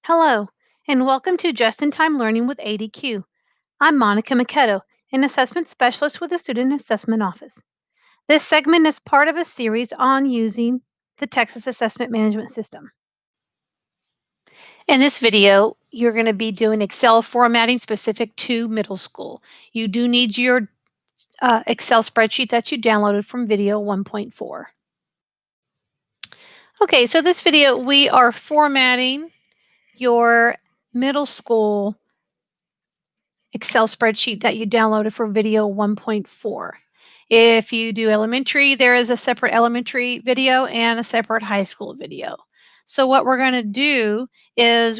Hello, and welcome to Just in Time Learning with ADQ. I'm Monica Maketo, an assessment specialist with the Student Assessment Office. This segment is part of a series on using the Texas Assessment Management System. In this video, you're going to be doing Excel formatting specific to middle school. You do need your Excel spreadsheet that you downloaded from video 1.4. Okay, so this video, we are formatting your middle school Excel spreadsheet that you downloaded for video 1.4. If you do elementary, there is a separate elementary video and a separate high school video. So what we're going to do is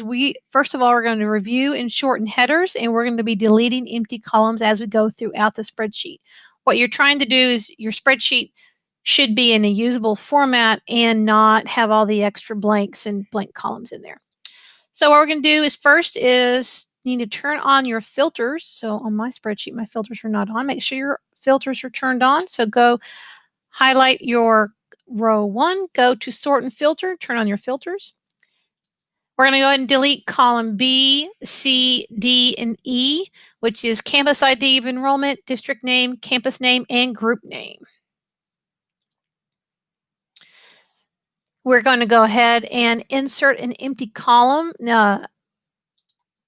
first of all, we're going to review and shorten headers, and we're going to be deleting empty columns as we go throughout the spreadsheet. What you're trying to do is your spreadsheet should be in a usable format and not have all the extra blanks and blank columns in there. So what we're going to do is first is you need to turn on your filters. So on my spreadsheet, my filters are not on. Make sure your filters are turned on. So go highlight your row 1, go to sort and filter, turn on your filters. We're going to go ahead and delete column B, C, D, and E, which is campus ID of enrollment, district name, campus name, and group name. We're going to go ahead and insert an empty column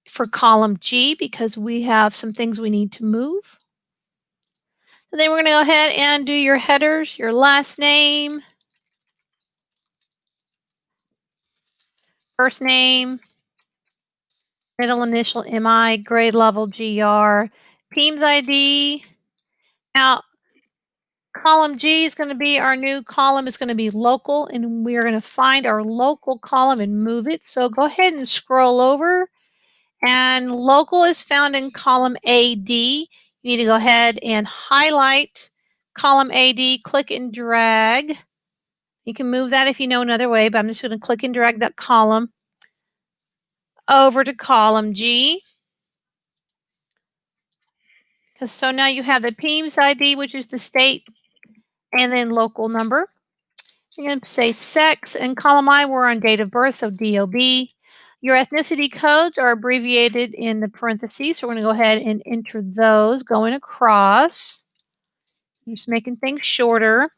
for column G because we have some things we need to move. And then we're going to go ahead and do your headers, your last name, first name, middle initial MI, grade level GR, PEIMS ID. Now, column G is going to be our new column. It's going to be local, and we are going to find our local column and move it. So go ahead and scroll over. And local is found in column AD. You need to go ahead and highlight column AD, click and drag. You can move that if you know another way, but I'm just going to click and drag that column over to column G. So now you have the PEIMS ID, which is the state, and then local number. You're going to say sex, and column I, we're on date of birth, so DOB. Your ethnicity codes are abbreviated in the parentheses, so we're going to go ahead and enter those going across. Just making things shorter.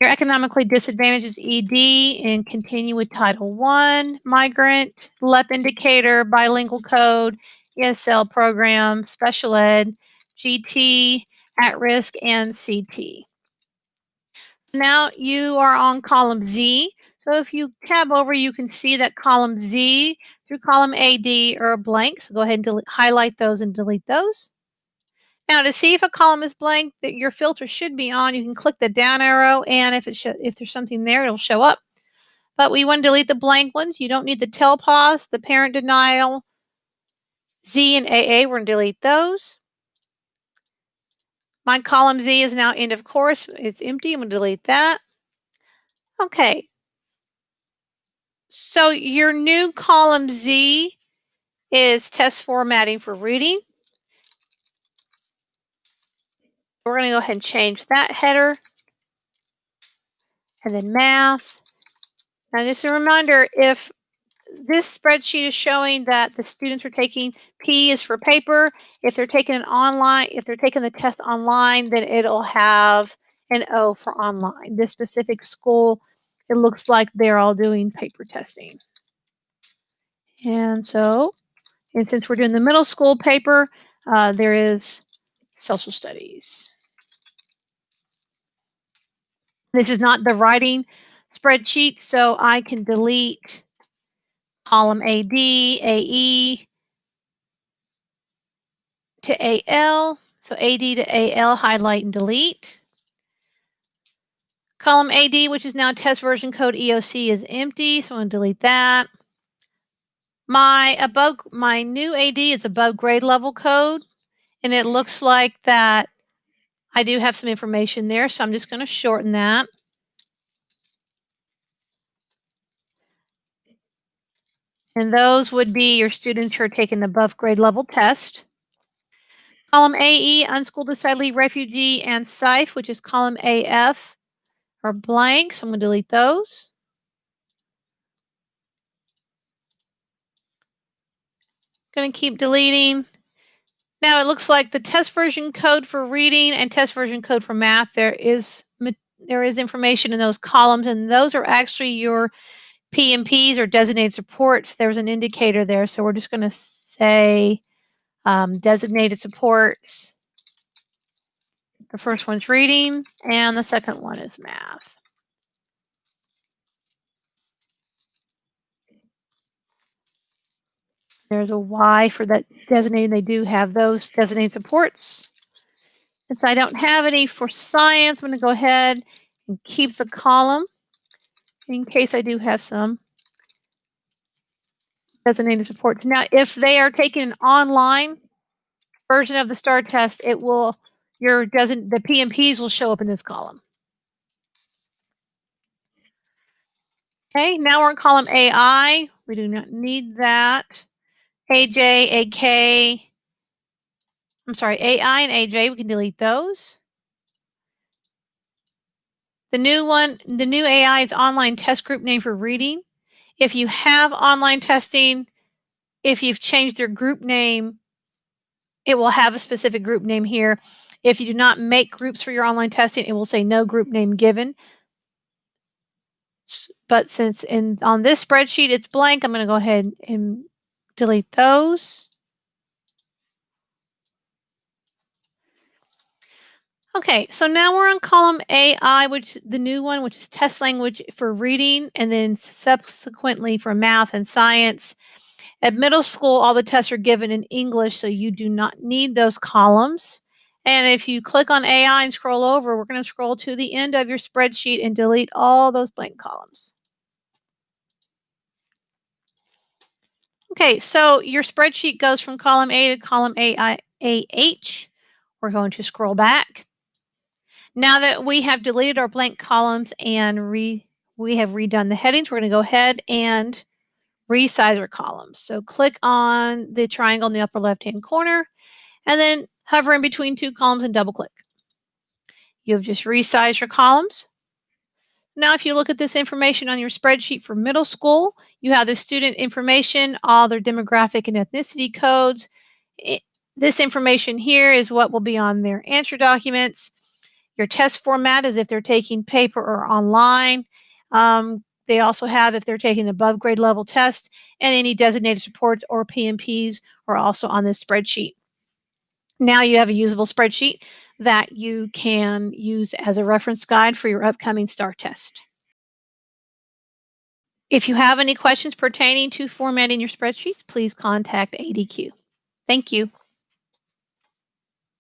Your economically disadvantaged is ED, and continue with Title I, migrant, LEP indicator, bilingual code, ESL program, special ed, GT, at risk, and CT. Now you are on column Z. So if you tab over, you can see that column Z through column AD are blank. So go ahead and highlight those and delete those. Now to see if a column is blank that your filter should be on, you can click the down arrow, and if there's something there, it'll show up. But we want to delete the blank ones. You don't need the tell pause, the parent denial, Z and AA, we're going to delete those. My column Z is now end of course. It's empty. I'm going to delete that. Okay. So your new column Z is test formatting for reading. We're going to go ahead and change that header. And then math. Now just a reminder, if this spreadsheet is showing that the students are taking P is for paper. If they're taking the test online, then it'll have an O for online. This specific school, it looks like they're all doing paper testing. And since we're doing the middle school paper, there is social studies. This is not the writing spreadsheet, so I can delete column AD, AE to AL. So AD to AL, highlight and delete. Column AD, which is now test version code EOC, is empty, so I'm going to delete that. My new AD is above grade level code, and it looks like that I do have some information there, so I'm just going to shorten that. And those would be your students who are taking the above grade level test. Column AE, unschooled, decidedly refugee, and SIFE, which is column AF, are blank, so I'm going to delete those. Going to keep deleting. Now it looks like the test version code for reading and test version code for math, there is information in those columns, and those are actually your PMPs or designated supports. There's an indicator there, so we're just going to say designated supports. The first one's reading, and the second one is math. There's a Y for that designated. They do have those designated supports. Since I don't have any for science, I'm going to go ahead and keep the column in case I do have some designated supports. Now, if they are taking an online version of the STAR test, it will the PMPs will show up in this column. Okay, now we're in column AI. We do not need that. AJ, AK, I'm sorry, AI and AJ, we can delete those. The new AI is online test group name for reading. If you have online testing, if you've changed their group name, it will have a specific group name here. If you do not make groups for your online testing, it will say no group name given. But since on this spreadsheet it's blank, I'm going to go ahead and delete those. Okay, so now we're on column AI, which the new one, which is test language for reading, and then subsequently for math and science. At middle school, all the tests are given in English, so you do not need those columns. And if you click on AI and scroll over, we're going to scroll to the end of your spreadsheet and delete all those blank columns. Okay, so your spreadsheet goes from column A to column AH. We're going to scroll back. Now that we have deleted our blank columns and we have redone the headings, we're going to go ahead and resize our columns. So click on the triangle in the upper left-hand corner and then hover in between two columns and double click. You've just resized your columns. Now, if you look at this information on your spreadsheet for middle school, you have the student information, all their demographic and ethnicity codes. This information here is what will be on their answer documents. Your test format is if they're taking paper or online. They also have if they're taking above grade level test, and any designated supports or PMPs are also on this spreadsheet. Now you have a usable spreadsheet that you can use as a reference guide for your upcoming STAR test. If you have any questions pertaining to formatting your spreadsheets, please contact ADQ. Thank you.